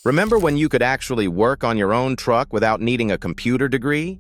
Remember when you could actually work on your own truck without needing a computer degree?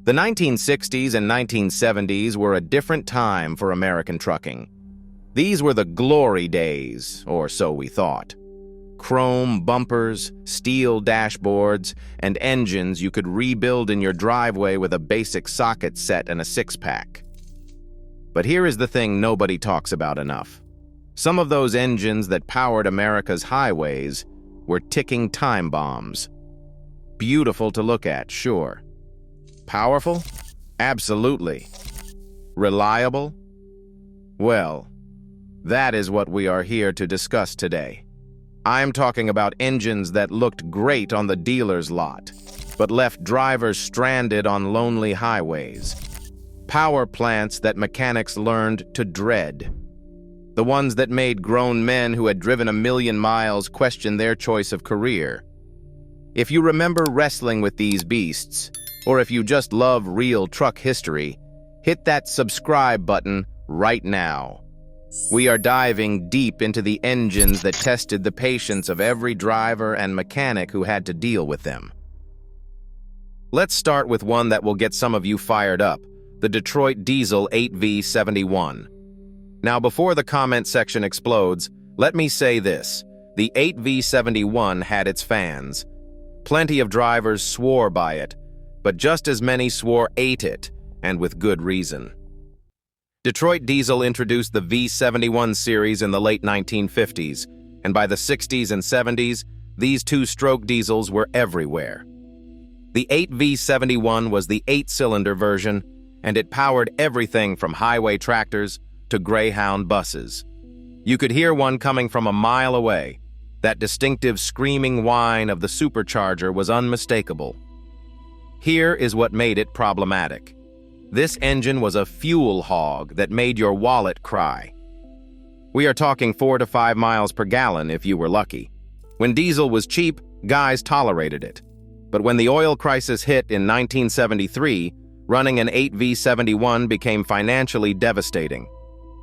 The 1960s and 1970s were a different time for American trucking. These were the glory days, or so we thought. Chrome bumpers, steel dashboards, and engines you could rebuild in your driveway with a basic socket set and a six-pack. But here is the thing nobody talks about enough. Some of those engines that powered America's highways were ticking time bombs. Beautiful to look at, sure. Powerful? Absolutely. Reliable? Well, that is what we are here to discuss today. I'm talking about engines that looked great on the dealer's lot, but left drivers stranded on lonely highways. Power plants that mechanics learned to dread. The ones that made grown men who had driven 1,000,000 miles question their choice of career. If you remember wrestling with these beasts, or if you just love real truck history, hit that subscribe button right now. We are diving deep into the engines that tested the patience of every driver and mechanic who had to deal with them. Let's start with one that will get some of you fired up, the Detroit Diesel 8V71. Now, before the comment section explodes, let me say this. The 8V71 had its fans. Plenty of drivers swore by it, but just as many swore ate it, and with good reason. Detroit Diesel introduced the V71 series in the late 1950s, and by the 60s and 70s, these two-stroke diesels were everywhere. The 8V71 was the 8-cylinder version, and it powered everything from highway tractors to Greyhound buses. You could hear one coming from a mile away. That distinctive screaming whine of the supercharger was unmistakable. Here is what made it problematic. This engine was a fuel hog that made your wallet cry. We are talking 4 to 5 miles per gallon if you were lucky. When diesel was cheap, guys tolerated it. But when the oil crisis hit in 1973, running an 8V71 became financially devastating.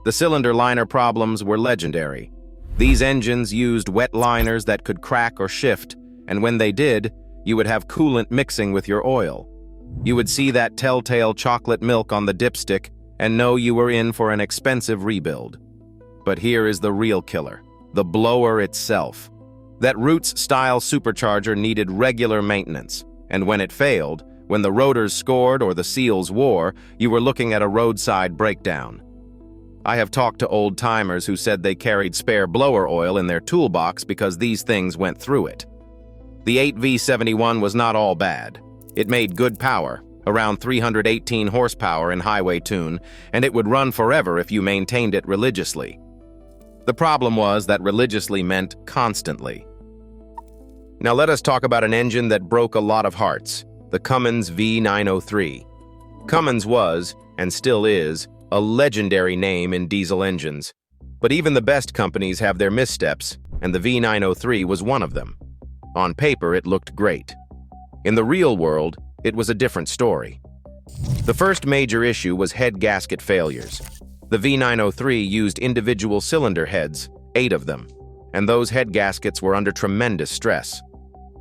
The cylinder liner problems were legendary. These engines used wet liners that could crack or shift, and when they did, you would have coolant mixing with your oil. You would see that telltale chocolate milk on the dipstick and know you were in for an expensive rebuild. But here is the real killer, the blower itself. That Roots-style supercharger needed regular maintenance, and when it failed, when the rotors scored or the seals wore, you were looking at a roadside breakdown. I have talked to old-timers who said they carried spare blower oil in their toolbox because these things went through it. The 8V71 was not all bad. It made good power, around 318 horsepower in highway tune, and it would run forever if you maintained it religiously. The problem was that religiously meant constantly. Now let us talk about an engine that broke a lot of hearts, the Cummins V903. Cummins was, and still is, a legendary name in diesel engines. But even the best companies have their missteps, and the V903 was one of them. On paper, it looked great. In the real world, it was a different story. The first major issue was head gasket failures. The V903 used individual cylinder heads, 8 of them, and those head gaskets were under tremendous stress.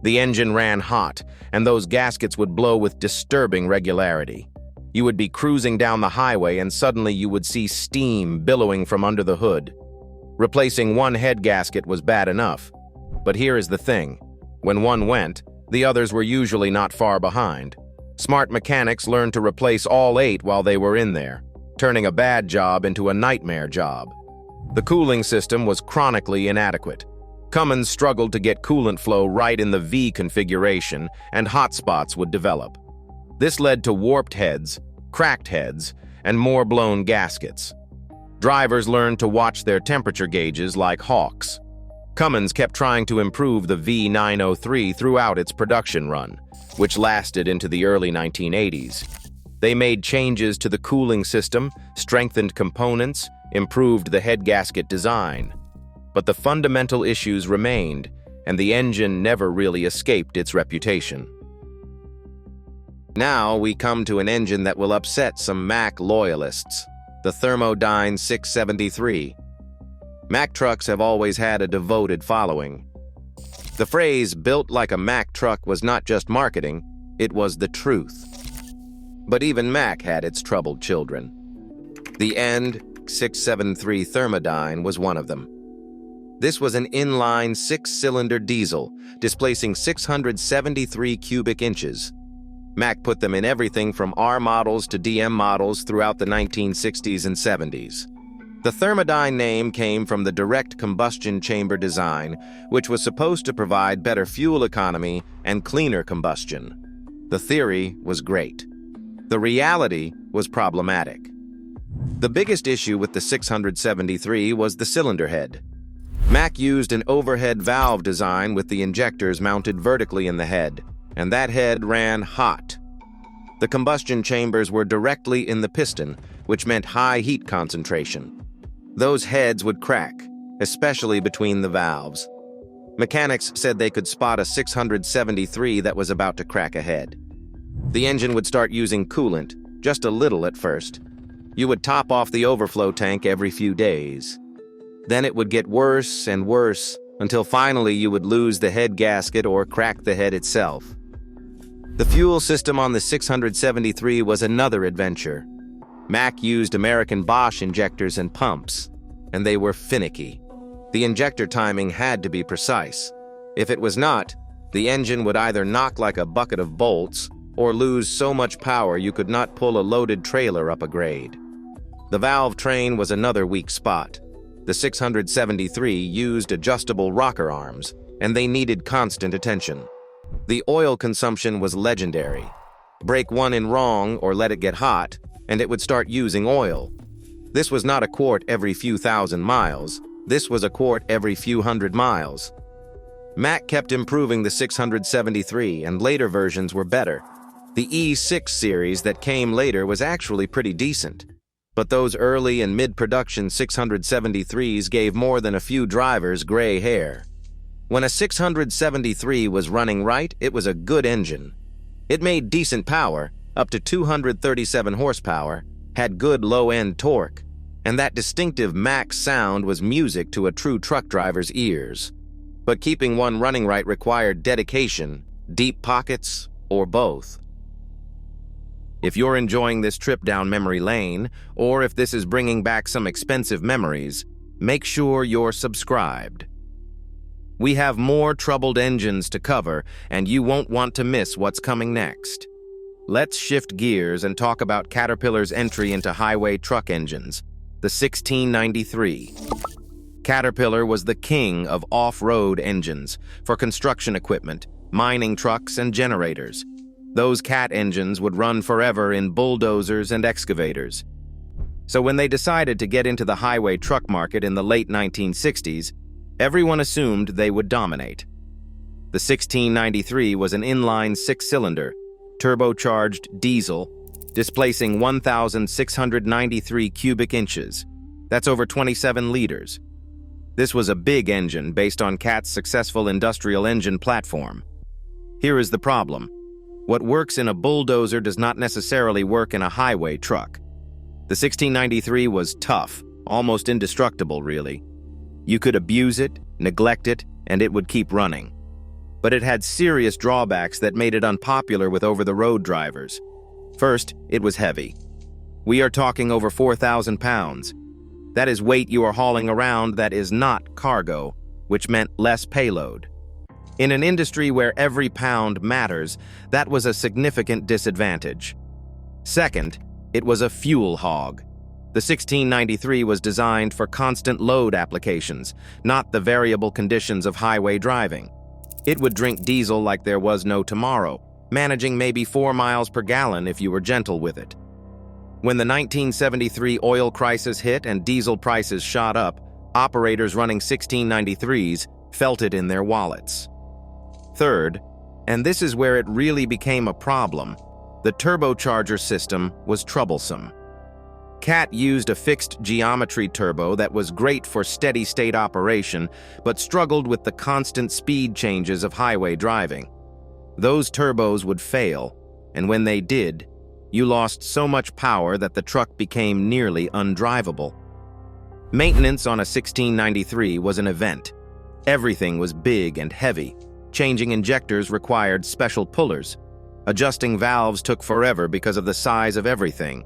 The engine ran hot, and those gaskets would blow with disturbing regularity. You would be cruising down the highway and suddenly you would see steam billowing from under the hood. Replacing one head gasket was bad enough. But here is the thing. When one went, the others were usually not far behind. Smart mechanics learned to replace all 8 while they were in there, turning a bad job into a nightmare job. The cooling system was chronically inadequate. Cummins struggled to get coolant flow right in the V configuration, and hot spots would develop. This led to warped heads, cracked heads, and more blown gaskets. Drivers learned to watch their temperature gauges like hawks. Cummins kept trying to improve the V903 throughout its production run, which lasted into the early 1980s. They made changes to the cooling system, strengthened components, improved the head gasket design. But the fundamental issues remained, and the engine never really escaped its reputation. Now we come to an engine that will upset some Mack loyalists, the Thermodyne 673. Mack trucks have always had a devoted following. The phrase "built like a Mack truck" was not just marketing, it was the truth. But even Mack had its troubled children. The End 673 Thermodyne was one of them. This was an inline six-cylinder diesel, displacing 673 cubic inches. Mack put them in everything from R models to DM models throughout the 1960s and 70s. The Thermodyne name came from the direct combustion chamber design, which was supposed to provide better fuel economy and cleaner combustion. The theory was great. The reality was problematic. The biggest issue with the 673 was the cylinder head. Mack used an overhead valve design with the injectors mounted vertically in the head, and that head ran hot. The combustion chambers were directly in the piston, which meant high heat concentration. Those heads would crack, especially between the valves. Mechanics said they could spot a 673 that was about to crack a head. The engine would start using coolant, just a little at first. You would top off the overflow tank every few days. Then it would get worse and worse until finally you would lose the head gasket or crack the head itself. The fuel system on the 673 was another adventure. Mack used American Bosch injectors and pumps, and they were finicky. The injector timing had to be precise. If it was not, the engine would either knock like a bucket of bolts or lose so much power you could not pull a loaded trailer up a grade. The valve train was another weak spot. The 673 used adjustable rocker arms, and they needed constant attention. The oil consumption was legendary. Break one in wrong or let it get hot, and it would start using oil. This was not a quart every few thousand miles. This was a quart every few hundred miles. Mack kept improving the 673, and later versions were better. The E6 series that came later was actually pretty decent. But those early and mid-production 673s gave more than a few drivers gray hair. When a 673 was running right, it was a good engine. It made decent power, up to 237 horsepower, had good low-end torque, and that distinctive Mack sound was music to a true truck driver's ears. But keeping one running right required dedication, deep pockets, or both. If you're enjoying this trip down memory lane, or if this is bringing back some expensive memories, make sure you're subscribed. We have more troubled engines to cover, and you won't want to miss what's coming next. Let's shift gears and talk about Caterpillar's entry into highway truck engines, the 1693. Caterpillar was the king of off-road engines for construction equipment, mining trucks, and generators. Those Cat engines would run forever in bulldozers and excavators. So when they decided to get into the highway truck market in the late 1960s, everyone assumed they would dominate. The 1693 was an inline six-cylinder, turbocharged diesel, displacing 1,693 cubic inches. That's over 27 liters. This was a big engine based on Cat's successful industrial engine platform. Here is the problem. What works in a bulldozer does not necessarily work in a highway truck. The 1693 was tough, almost indestructible, really. You could abuse it, neglect it, and it would keep running. But it had serious drawbacks that made it unpopular with over-the-road drivers. First, it was heavy. We are talking over 4,000 pounds. That is weight you are hauling around that is not cargo, which meant less payload. In an industry where every pound matters, that was a significant disadvantage. Second, it was a fuel hog. The 1693 was designed for constant load applications, not the variable conditions of highway driving. It would drink diesel like there was no tomorrow, managing maybe 4 miles per gallon if you were gentle with it. When the 1973 oil crisis hit and diesel prices shot up, operators running 1693s felt it in their wallets. Third, and this is where it really became a problem, the turbocharger system was troublesome. Cat used a fixed geometry turbo that was great for steady-state operation, but struggled with the constant speed changes of highway driving. Those turbos would fail, and when they did, you lost so much power that the truck became nearly undrivable. Maintenance on a 1693 was an event. Everything was big and heavy, Changing injectors required special pullers. Adjusting valves took forever because of the size of everything.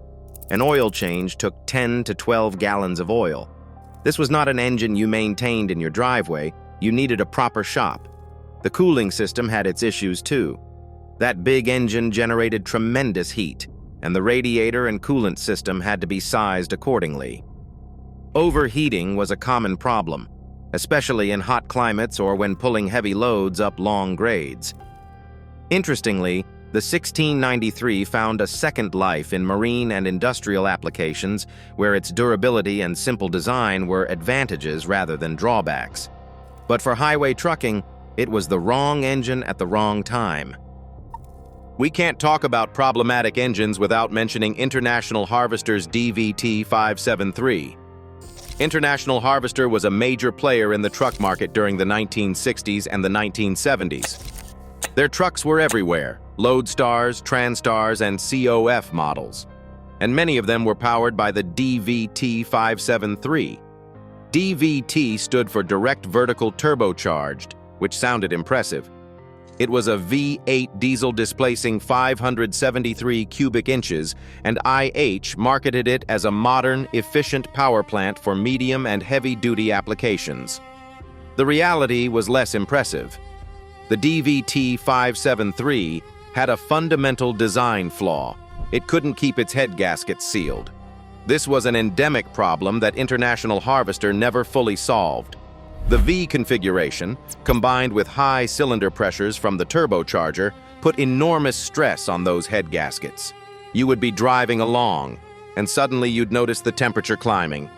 An oil change took 10 to 12 gallons of oil. This was not an engine you maintained in your driveway. You needed a proper shop. The cooling system had its issues too. That big engine generated tremendous heat, and the radiator and coolant system had to be sized accordingly. Overheating was a common problem, especially in hot climates or when pulling heavy loads up long grades. Interestingly, the 1693 found a second life in marine and industrial applications where its durability and simple design were advantages rather than drawbacks. But for highway trucking, it was the wrong engine at the wrong time. We can't talk about problematic engines without mentioning International Harvester's DVT 573. International Harvester was a major player in the truck market during the 1960s and the 1970s. Their trucks were everywhere: Loadstars, Transtars, and COF models. And many of them were powered by the DVT 573. DVT stood for Direct Vertical Turbocharged, which sounded impressive. It was a V8 diesel displacing 573 cubic inches, and IH marketed it as a modern, efficient power plant for medium and heavy-duty applications. The reality was less impressive. The DVT 573 had a fundamental design flaw. It couldn't keep its head gaskets sealed. This was an endemic problem that International Harvester never fully solved. The V configuration, combined with high cylinder pressures from the turbocharger, put enormous stress on those head gaskets. You would be driving along, and suddenly you'd notice the temperature climbing.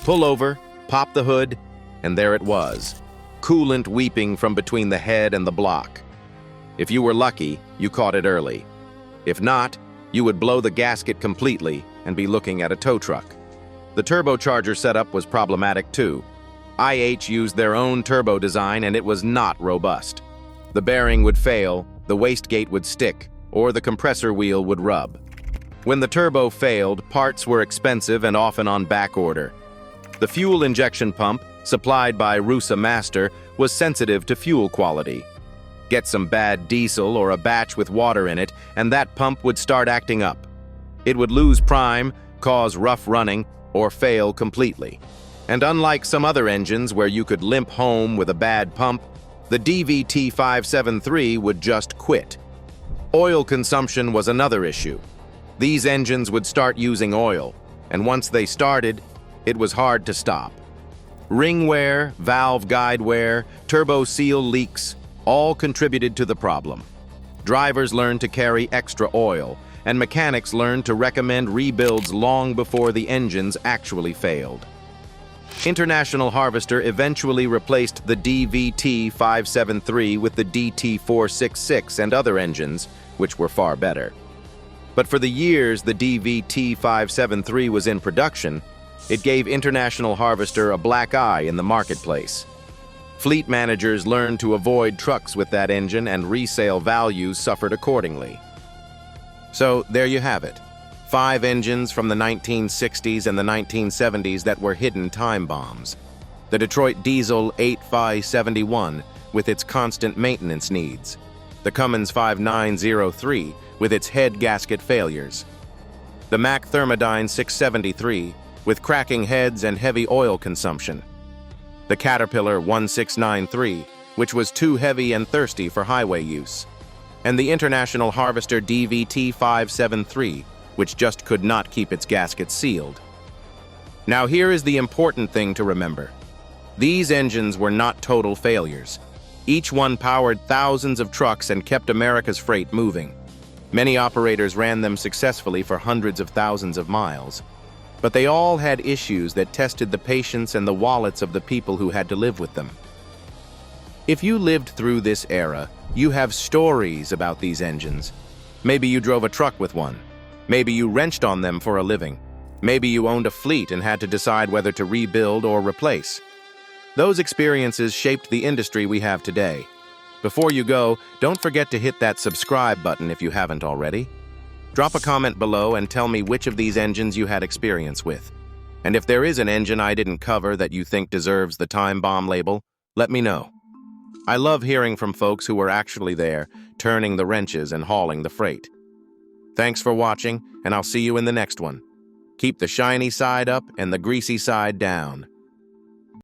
Pull over, pop the hood, and there it was, coolant weeping from between the head and the block. If you were lucky, you caught it early. If not, you would blow the gasket completely and be looking at a tow truck. The turbocharger setup was problematic too. IH used their own turbo design and it was not robust. The bearing would fail, the wastegate would stick, or the compressor wheel would rub. When the turbo failed, parts were expensive and often on back order. The fuel injection pump, supplied by Rusa Master, was sensitive to fuel quality. Get some bad diesel or a batch with water in it, and that pump would start acting up. It would lose prime, cause rough running, or fail completely. And unlike some other engines where you could limp home with a bad pump, the DVT 573 would just quit. Oil consumption was another issue. These engines would start using oil, and once they started, it was hard to stop. Ring wear, valve guide wear, turbo seal leaks, all contributed to the problem. Drivers learned to carry extra oil, and mechanics learned to recommend rebuilds long before the engines actually failed. International Harvester eventually replaced the DVT 573 with the DT 466 and other engines, which were far better. But for the years the DVT 573 was in production, it gave International Harvester a black eye in the marketplace. Fleet managers learned to avoid trucks with that engine, and resale values suffered accordingly. So there you have it. 5 engines from the 1960s and the 1970s that were hidden time bombs. The Detroit Diesel 8571 with its constant maintenance needs. The Cummins 5903 with its head gasket failures. The Mack Thermodyne 673 with cracking heads and heavy oil consumption. The Caterpillar 1693, which was too heavy and thirsty for highway use. And the International Harvester DVT 573, which just could not keep its gasket sealed. Now here is the important thing to remember. These engines were not total failures. Each one powered thousands of trucks and kept America's freight moving. Many operators ran them successfully for hundreds of thousands of miles. But they all had issues that tested the patience and the wallets of the people who had to live with them. If you lived through this era, you have stories about these engines. Maybe you drove a truck with one. Maybe you wrenched on them for a living. Maybe you owned a fleet and had to decide whether to rebuild or replace. Those experiences shaped the industry we have today. Before you go, don't forget to hit that subscribe button if you haven't already. Drop a comment below and tell me which of these engines you had experience with. And if there is an engine I didn't cover that you think deserves the time bomb label, let me know. I love hearing from folks who were actually there, turning the wrenches and hauling the freight. Thanks for watching, and I'll see you in the next one. Keep the shiny side up and the greasy side down.